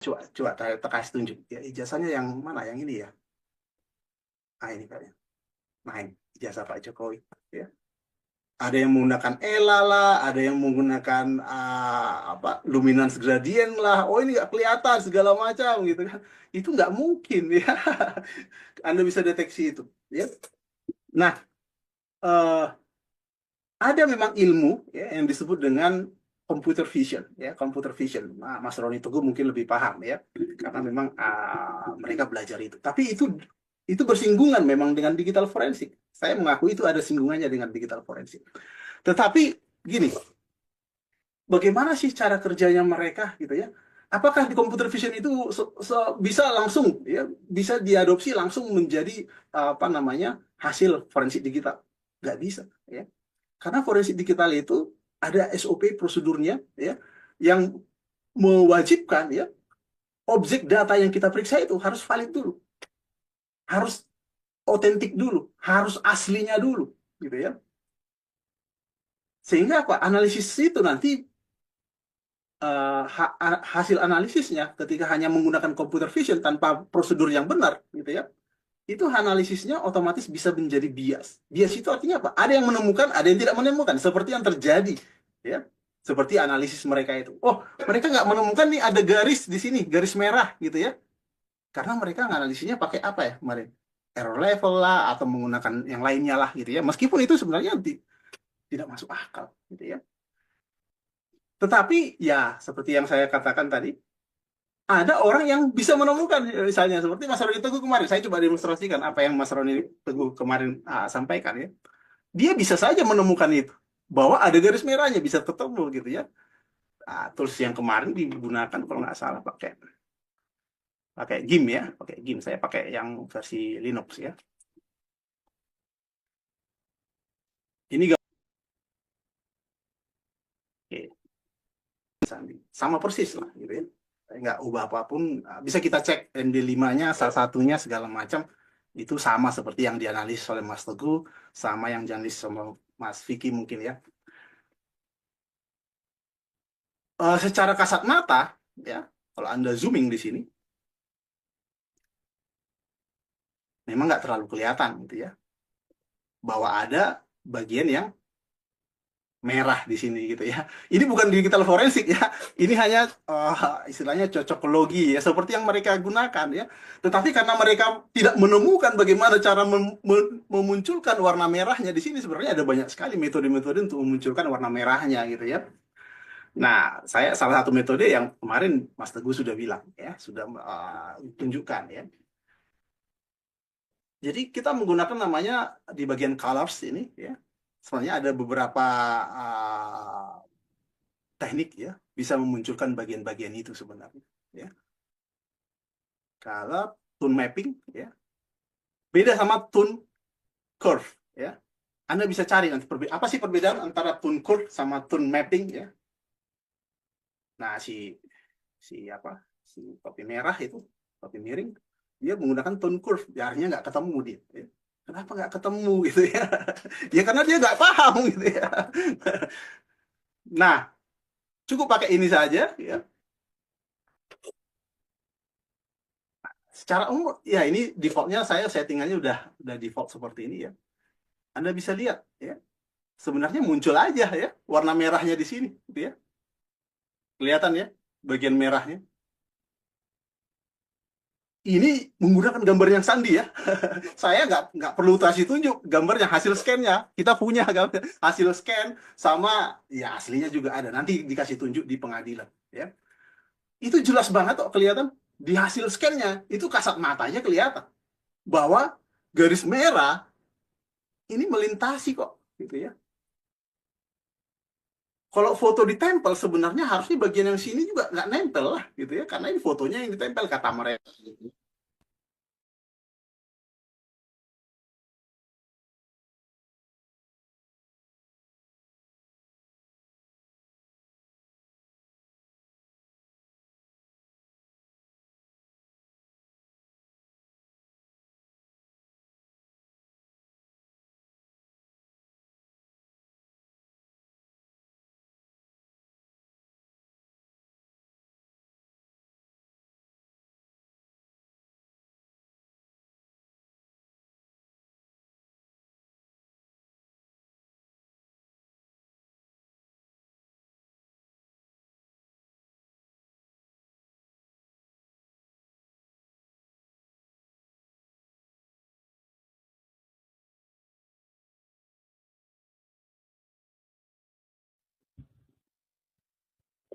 Coba kasih tunjuk. Ya, ijazahnya yang mana? Yang ini ya. Ah, ini kayaknya. Nah, ini ijazah Pak Jokowi. Ya. Ada yang menggunakan ELA lah, ada yang menggunakan apa luminance gradient lah. Oh, ini nggak kelihatan segala macam gitu kan. Itu nggak mungkin ya. Anda bisa deteksi itu. Ya. Nah, eh, ada memang ilmu ya, yang disebut dengan computer vision ya, computer vision. Nah, Mas Roni Teguh mungkin lebih paham ya, karena memang mereka belajar itu. Tapi itu bersinggungan memang dengan digital forensik. Saya mengaku itu ada singgungannya dengan digital forensik. Tetapi gini, bagaimana sih cara kerjanya mereka gitu ya? Apakah di computer vision itu bisa langsung ya, bisa diadopsi langsung menjadi apa namanya hasil forensik digital? Nggak bisa ya. Karena forensik digital itu ada SOP prosedurnya ya yang mewajibkan ya objek data yang kita periksa itu harus valid dulu, harus otentik dulu, harus aslinya dulu gitu ya. Sehingga apa? Analisis itu nanti hasil analisisnya ketika hanya menggunakan computer vision tanpa prosedur yang benar gitu ya. Itu analisisnya otomatis bisa menjadi bias. Bias itu artinya apa? Ada yang menemukan, ada yang tidak menemukan. Seperti yang terjadi, ya. Seperti analisis mereka itu. Oh, mereka nggak menemukan nih ada garis di sini, garis merah gitu ya. Karena mereka analisisnya pakai apa ya kemarin? Error level lah, atau menggunakan yang lainnya lah gitu ya. Meskipun itu sebenarnya tidak masuk akal gitu ya. Tetapi ya, seperti yang saya katakan tadi, ada orang yang bisa menemukan misalnya seperti Mas Roni Teguh kemarin. Saya coba demonstrasikan apa yang Mas Roni Teguh kemarin sampaikan ya. Dia bisa saja menemukan itu bahwa ada garis merahnya bisa ketemu gitu ya. Tools yang kemarin digunakan kalau nggak salah pakai pakai GIM ya, pakai GIM. Saya pakai yang versi Linux ya. Ini oke, sama persis lah gitu ya. Nggak ubah apapun. Bisa kita cek MD5-nya salah satunya segala macam itu sama seperti yang dianalisis oleh Mas Teguh, sama yang dianalisis sama Mas Vicky mungkin ya. Secara kasat mata ya, kalau Anda zooming di sini memang nggak terlalu kelihatan gitu ya bahwa ada bagian yang merah di sini gitu ya. Ini bukan digital forensik ya. Ini hanya istilahnya cocokologi ya seperti yang mereka gunakan ya. Tetapi karena mereka tidak menemukan bagaimana cara memunculkan warna merahnya di sini sebenarnya ada banyak sekali metode-metode untuk memunculkan warna merahnya gitu ya. Nah, saya salah satu metode yang kemarin Mas Teguh sudah bilang ya, sudah tunjukkan ya. Jadi kita menggunakan namanya di bagian colors ini ya. Sebenarnya ada beberapa teknik ya bisa memunculkan bagian-bagian itu sebenarnya ya. Kalau tone mapping ya beda sama tone curve ya. Anda bisa cari nanti apa sih perbedaan antara tone curve sama tone mapping ya. Nah, si apa? Si topi merah itu, topi miring, dia menggunakan tone curve, artinya nggak ketemu dia. Ya. Kenapa nggak ketemu gitu ya? Ya karena dia nggak paham gitu ya. Nah, cukup pakai ini saja ya. Secara umum ya ini defaultnya saya settingannya udah default seperti ini ya. Anda bisa lihat ya. Sebenarnya muncul aja ya warna merahnya di sini gitu ya. Kelihatan ya bagian merahnya. Ini menggunakan gambar yang sandi ya. Saya nggak perlu kasih tunjuk gambarnya hasil scan-nya. Kita punya gambar hasil scan sama ya aslinya juga ada. Nanti dikasih tunjuk di pengadilan ya. Itu jelas banget kok kelihatan di hasil scan-nya. Itu kasat matanya kelihatan bahwa garis merah ini melintasi kok gitu ya. Kalau foto ditempel sebenarnya harusnya bagian yang sini juga nggak nempel lah gitu ya karena ini fotonya yang ditempel kata mereka.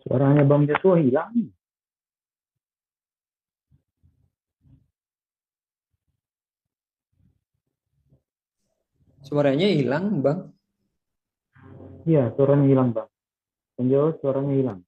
Suaranya Bang Joshua hilang. Suaranya hilang, Bang. Iya, suaranya hilang Bang. Bang Joshua suaranya hilang.